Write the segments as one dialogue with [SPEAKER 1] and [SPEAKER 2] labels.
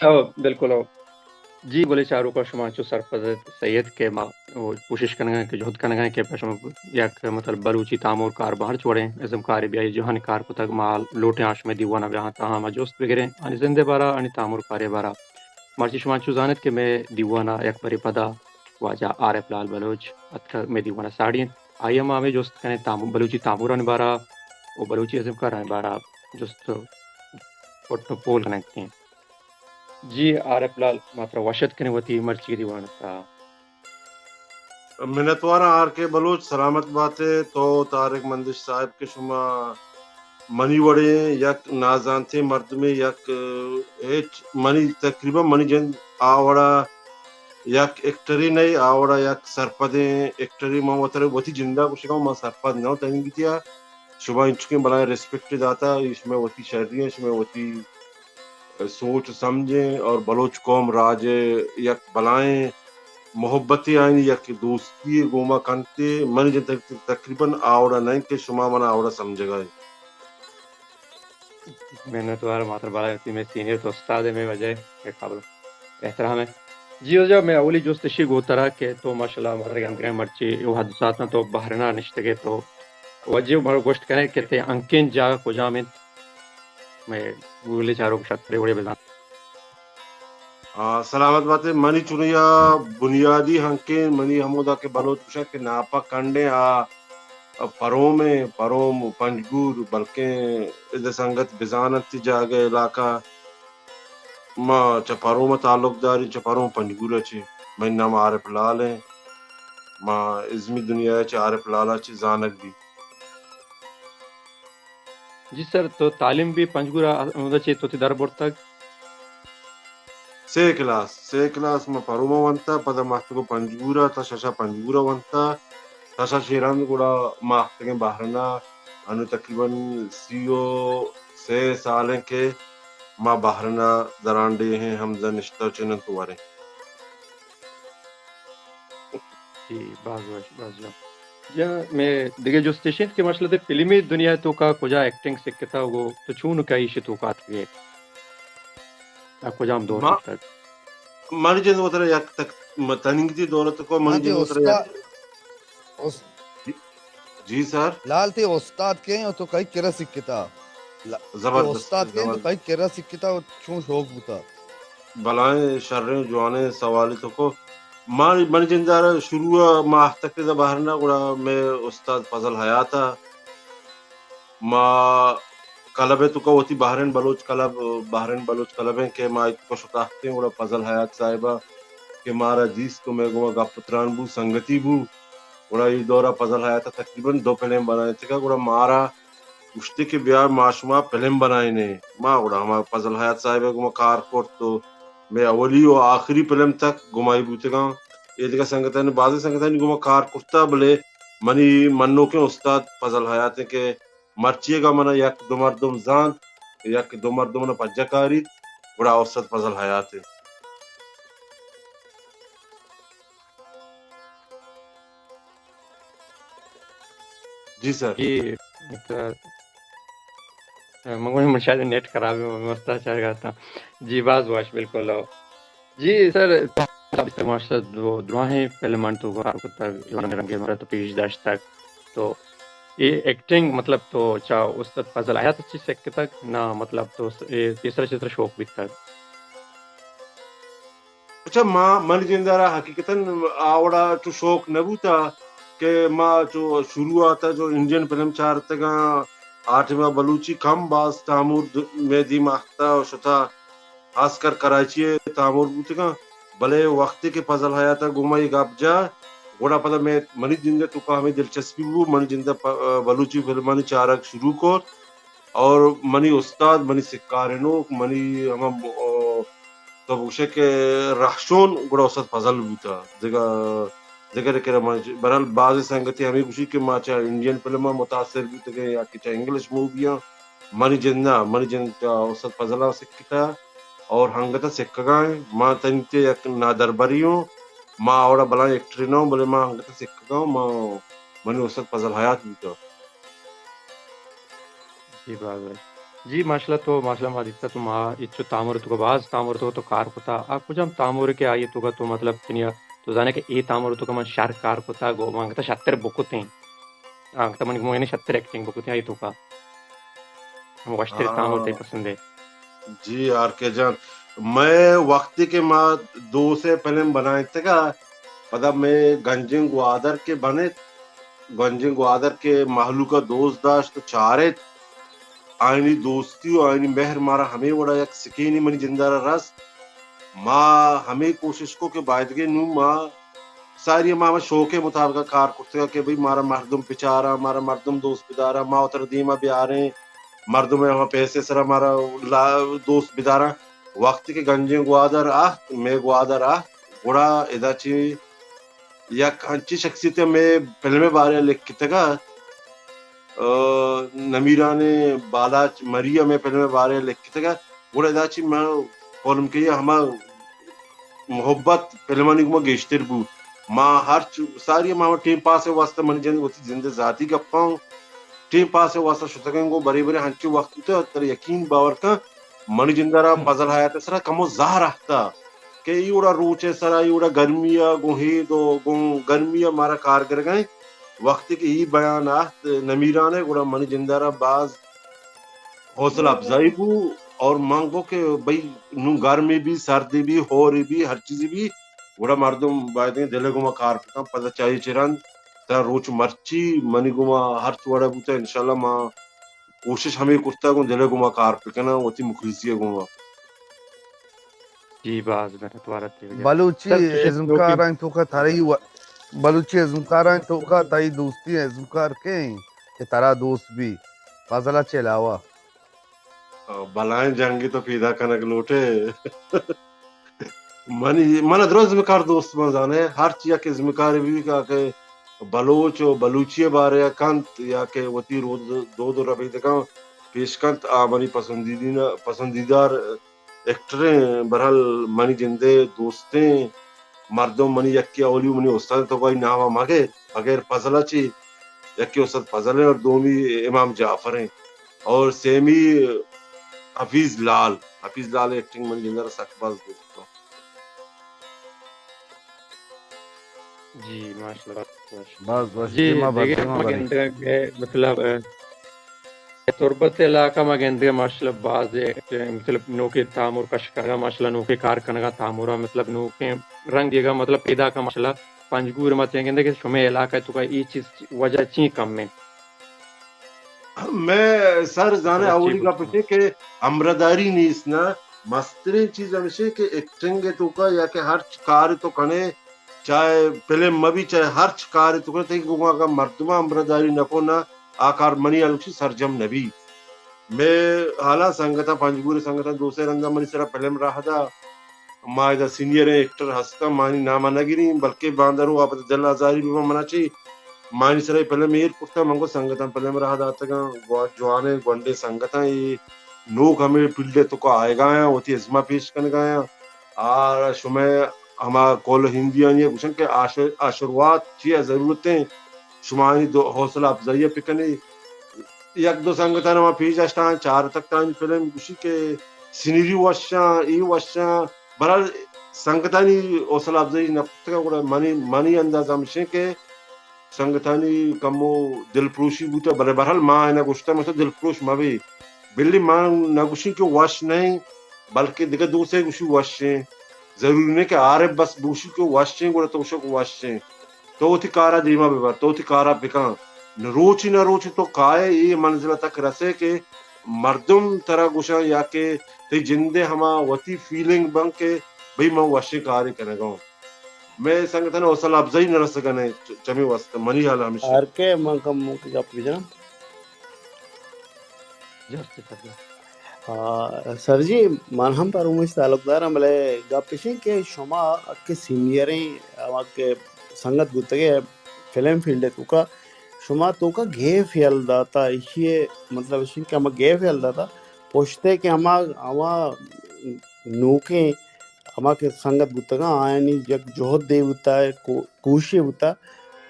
[SPEAKER 1] بالکل جی بولے چاروں کا شما چو سرپرست سید کے ما وہ کوشش کرنے گئے کہ جہد کرنے گئے کہ پشم یک مطلب بلوچی تامور کار باہر چھوڑیں ازم کاری بیائی جوہن کار کو تک مال لوٹے آش میں دیوانا بیاہاں تاہاں ما جوست بگریں آنی زندے بارا آنی تامور کاری بارا مرچی شما چو زانت کہ میں دیوانا یک بری پدا واجہ عارف لال بلوچ اتکا میں دیوانا ساڑین آئی ہم آمی جوست کرنے بلوچی تاموران بارا و بلوچی ازم کاران بارا جوست پٹو پول کنکتے ہیں جی عارف لال ماترا وشت کرنے ہوتی مرچی دیوانا تا
[SPEAKER 2] منتوارا آر کے بلوچ سلامت باتیں تو طارق مندش صاحب کے شما منی وڑے یک نازانتے مرد میں یک ایچ منی تقریباً منی جن آوڑا یک ایکٹری نہیں آوڑا یک سرپدیں ایکٹری ماں وطر وطی جندہ کو شکاؤں ماں سرپد نو تنگی تیا شما انچکیں بلائیں ریسپیکٹ داتا اس میں وطی شہری ہیں اس میں وطی سوچ سمجھیں اور بلوچ قوم راج یک بلائیں محبتی آئین یک دوستی گوما کنتے من جن تقریباً آوڑا نہیں کہ شما منا آوڑا سمجھے گئے
[SPEAKER 1] میں نے تو ماتر بارا ہوتی میں سینئر تو استاد ہے میں وجہ کے قابل احترام ہے جی وجہ میں اولی جوستشی گوترا کہ تو ماشاءاللہ ہمارے گندگے مرچی وہ حدثات تو بہرنا نشتگے تو وجہ بڑا گوشت کریں کہ تے انکین جا کو جامن میں گولی چاروں کے ساتھ بڑے بزان
[SPEAKER 2] سلامت بات ہے منی چنیا بنیادی ہنکے منی ہمودا کے بلوچ کشا کہ ناپا کنڈے پروم پروم پنجگور بلکہ ادھر سنگت بزانت جاگے علاقہ ما چپاروم تعلق داری چپاروم پنجگور چی میں نام عارف لال ہیں ما ازمی دنیا چ عارف لالا چی زانک بھی
[SPEAKER 1] جی سر تو تعلیم بھی پنجگورا مدد چی تو تی دربور تک
[SPEAKER 2] سے کلاس ما پروما ونتا پدا ماہتگو پنجگورا تا ششا پنجگورا ونتا تشا شیران گوڑا ماہتگیں باہرنا انو تقریباً 6 سالیں کے ما باہرنا درانڈے ہیں حمزہ نشتہ چنن توارے
[SPEAKER 1] جی باز جا میں دیگه جوستشین کے مسئلہ تے فلمی دنیا تو کا کجا ایکٹنگ سکتا وہ تو چون کا ایش تو کا تھے کجام دور
[SPEAKER 2] ما
[SPEAKER 1] تک
[SPEAKER 2] مانی جن وطر یک تک تنگ دی دولت کو مانی
[SPEAKER 3] تے
[SPEAKER 2] جن وطر
[SPEAKER 3] استاد
[SPEAKER 2] جی سر
[SPEAKER 3] لال تے استاد کے تو کئی کرا سکتا تے
[SPEAKER 2] زبردست
[SPEAKER 3] استاد کے تو کئی کرا سکتا چون شوق بوتا
[SPEAKER 2] بلائیں شریں جوانے سوالی تو کو من جندار شروع ماہ تک دا باہرنا گوڑا میں استاد فضل حیاتا ما کلب تو کو ہوتی بحرین بلوچ کلب ہیں کہ ما ایک کو شکاہتے ہیں گوڑا فضل حیات صاحبہ کہ مارا جیس کو میں گوڑا گا پتران بو سنگتی بو گوڑا یہ دورہ فضل حیاتا تقریباً 2 فلم بنائے تھے گوڑا مارا اشتے کے بیار معاشمہ فلم بنائے نے ما گوڑا ہمارا فضل حیات صاحبہ کو کار کورت تو میں اولی و آخری فلم تک گمائی بوتے گا یہ دیکھا سنگتانی بازی سنگتانی گما کار کرتا بلے منی منو کے استاد فضل حیات کے مرچیے گا منا یک دو مردم زان یک دو مردم پجا کاری بڑا استاد فضل حیات ہے جی سر
[SPEAKER 1] جی منگو شاید نیٹ خراب ہے مستا چل گیا تھا جی باز واش بالکل جی سر ماشاء دعائیں فلم تو رنگے مرا تو پیش داشت تک تو یہ ایکٹنگ مطلب تو چا استاد فضل حیات اچھی سکتے تک نہ مطلب تو تیسرا چتر شوق بھی تک
[SPEAKER 2] اچھا ماں من جندارا حقیقتاً آوڑا تو شوق نبوتا کہ ماں جو شروع آتا جو انڈین فلم چارتے گا آٹھواں بلوچی کم باز تامور میں دی ماختا و شتا خاص کر کراچی تامور بوتے گا بلے وقتی کے فضل حیاتا گمائی گاب جا گوڑا پتہ میں منی جندہ تو کا ہمیں دلچسپی بو منی جندہ بلوچی فلمانی چارک شروع کر اور منی استاد منی سکارنو منی ہم تو بوشے کہ رخشون گوڑا استاد فضل بوتا ذکر کرا برحال بعض سنگتی ہمیں خوشی کہ ماں چاہ انڈین فلمہ متاثر بوتے گئے یا کہ چاہ انگلش موویاں منی جند استاد فضلہ سکتا اور ہنگتا سکگائیں ماں تنیتے یک نادربریوں ماں آوڑا بلائیں ایکٹرینوں بلے ماں ہنگتا سکگاؤں ماں منی استاد فضل حیات بوتا
[SPEAKER 1] جی باز جی ماشاءاللہ تو ماشاءاللہ مادیتا تو ما اچو تامور تو باز تامور تو کار کوتا ا کجام تامور کے آئی تو مطلب کنیا تو جانے کہ ای تامور تو من شار کار کوتا گو مانگتا شتر بوکوتیں انگتا من مونے شتر ایکٹنگ بوکوتیں آئی تو کا ہم واشتر تامور تے
[SPEAKER 2] ہاں
[SPEAKER 1] پسند ہے.
[SPEAKER 2] جی آر کے جان میں وقت کے ماں دو سے فلم بنائے تھے گا پتا میں گنجنگ گوادر کے بنے گنجنگ گوادر کے محلو کا دوست داشت چارے آئینی دوستی و آئینی مہر مارا ہمیں وڑا یک سکینی منی جندارا رس ماں ہمیں کوشش کو کہ بائدگی نو ماں ساری ماں شوق کے مطابق کار کرتے گا کہ بھئی مارا مردم پچارا مارا مردم دوست بدارا ماں اتر دیما بھی آ رہے ہیں مردم میں پیسے سر ہمارا دوست بدارا وقت کے گنجیں گوادر میں گوادر گوڑا ادا چی یک ہنچی شخصیت میں فلمیں بارے لکھتے گا نمیرانے بالا مریا میں فلمیں بارے لکھتے گا گوڑا ادا چی میں فلم کے ہما محبت فلمانی کو گیشتر بو ماں ہر ساری ماں ٹیم پاس واسطہ من جن ہوتی زندہ ذاتی گپاؤں ٹیم پاس واسطہ شتگن کو بڑے بڑے ہنچی وقت تو تر یقین باور کا من جندرا پزل حیات سرا کمو زہر رہتا کہ ایوڑا روچے سرا ایوڑا گرمیا گو ہی دو گو گرمیا مارا کارگر گئے وقت کی ای بیانات نمیرانے گوڑا من جندرا باز حوصلہ افزائی بو اور مانگو کہ بھئی نو گرمی بھی سردی بھی ہوری بھی ہر چیزی بھی گوڑا مردم باید دلے گما کار پکا پتہ چاہیے چران تا روچ مرچی منی گما ہر چوڑا بوتا انشاءاللہ ماں کوشش ہمیں کرتا گو دلے گما کار پکنا ہوتی مخلصی گما
[SPEAKER 1] جی باز میں توارا تے وجہ
[SPEAKER 3] بلوچی
[SPEAKER 1] سر چشت نوکی
[SPEAKER 3] ازمکاران تو کا تاری بلوچی ازمکاران تو کا تائی دوستی ازمکار کے کہ تارا دوست بھی فضلہ چلاوا
[SPEAKER 2] بلائیں جنگی تو پیدا کنک لوٹے من درست ذمکار دوست منزانے ہر چیز کے ذمکار بھی کا کہ بلوچ و بلوچی بارے کنت یا کہ وتی دو ربی تکا پیش کنت منی پسندیدار ایکٹریں برحال منی جندے دوستیں مردم منی یکی اولی منی استاد تو کوئی ناما مگے اگر فضلہ چی یکی استاد فضل ہیں اور دومی امام جعفر ہیں اور سیمی حفیظ لال ایکٹنگ من جندر سک باز دوستوں
[SPEAKER 1] جی ماشاءاللہ
[SPEAKER 3] بس بس
[SPEAKER 1] جی
[SPEAKER 3] دیما بر
[SPEAKER 1] دیکھیں
[SPEAKER 3] دیما بری
[SPEAKER 1] مطلب تربت علاقہ میں گندے ماشاءاللہ باز مطلب نوکے تعمر کا شکارہ ماشاءاللہ نوکے کار کنگا تعمرہ مطلب نوکے رنگ دیگا مطلب پیدا کا ماشاءاللہ پنجگور مت گندے کہ شمع علاقہ تو کا یہ چیز وجہ چی کم میں
[SPEAKER 2] میں سر جانے
[SPEAKER 1] وجہ چی
[SPEAKER 2] اولی کا
[SPEAKER 1] بوتما
[SPEAKER 2] پچھے کہ امرداری نیس نا مسترین چیز ہمیشہ کہ ایکٹنگ تو کا یا کہ ہر کار تو کنے چاہے فلم مبی چاہے ہر کار تو کنے تے گوگا کا مردمہ امرداری نکو نا آکار منی الوچی سرجم نبی میں حالا سنگتا پنجگور سنگتا دوسرے رنگا منی سرا فلم رہا دا ماہدہ سینئر ایکٹر ہستا مانی ناما نگیری بلکہ باندرو آپ دل آزاری بھی منا چی مانی سرائی فلم ایر کرتا منگو سنگتا فلم رہا داتا گا جوانے گونڈے سنگتا یہ نوک ہمیں پلڈے تو کو آئے گا ہیں ہوتی ازمہ پیش کرنے گا ہیں اور شمع ہما کول ہندی آنی ہے کچھ کہ آشروات چیئے ضرورتیں شمانی دو حوصلہ افزائیہ پکنے یک دو سنگتا نما پیش اشتان چار تک تانی فلم کچھ کہ سنیری وشاں ای وشاں برحال سنگتانی حوصلہ افزائی نکتا گا منی اندازہ مشیں کہ سنگتانی کمو دل پروشی بوتا بلے برحال ماں اینا گوشتا مجھتا دل پروش مبی بلی ماں نگوشی کہ وش نہیں بلکہ دیکھا دوسرے گوشی وش ہیں ضروری نہیں کہ آرے بس گوشی کہ وش ہیں گوڑا توشک وش ہیں تو تی کارا دیما ببر تو تی کارا پکان روچی نہ روچی تو کائے یہ منزلہ تک رسے کہ مردم ترہ گوشا یا کہ تی جندے ہما وطی فیلنگ بن کے بھئی میں وشی کاری کرنے گا میں سنگتن حوصلہ افزائی نہ رس گنے چمی واسطہ منی حال ہمیشہ
[SPEAKER 4] آر کے من کم موقع گپ بجنا
[SPEAKER 1] جستے سر
[SPEAKER 4] سر جی من ہم پر امیش تعلق دار ملے گپ پیشیں کہ شما کے سینئریں اما کے سنگت گتگے فلم فیلڈ تو کا شما تو کا گھے فیل داتا یہ مطلب اس کہ ہم گھے فیل داتا پوچھتے کہ ہما نوکیں ہما کے سنگت گتگا آئینی یک جوہد دے ہوتا ہے کوشی ہوتا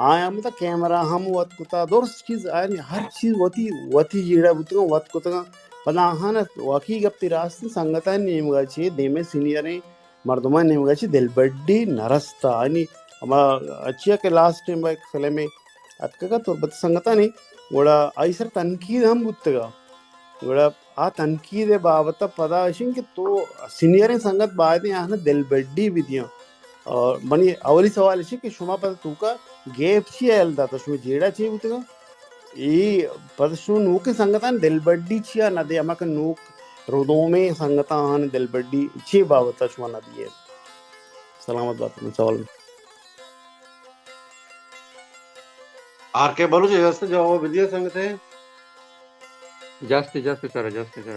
[SPEAKER 4] آیا مطلب کیمرہ ہم وات کتا درست چیز آئینی ہر چیز وتی جیڑا بتگا وات کتا پناهانه واقعی گپتی راستی سنگتان نیمگاچی دیمه سینیریں مردمان نیمگاچی دلبڈی نرستا یعنی اما اچھیا کہ لاسٹ ٹائم ایک فلم میں اتکا تربت سنگتانی گوڑا ایسر تنقید ہم بودتگا گوڑا آ تنقید بابت پدا اشن کہ تو سینیریں سنگت بعد آہنا دلبڈی بیدیاں اور منی اولی سوال اسی کہ شما پتا تو کا گیپ چی ایلدا تو شما جیڑا چی بودتگا ಈ ಪದಶು ನೂಕೆ ಸಂಗತಾನ್ ದೆಲ್ಬಡ್ಡಿ ಚಿಯಾ ನದಿ ಅಮಕ ನೂಕ್ ರುದೋಮೆ ಸಂಗತಾನ್ ದೆಲ್ಬಡ್ಡಿ ಚಿ ಬಾವತ ಶುವ ನದಿಯೆ سلامت بات میں سوال
[SPEAKER 2] ಆರ್ ಕೆ ಬಲೂಚ್ ಜಾಸ್ತಿ ಜವಾಬ ವಿದ್ಯಾ ಸಂಗತೆ
[SPEAKER 1] ಜಾಸ್ತಿ ಸರ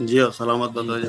[SPEAKER 4] جی سلامت بندو جی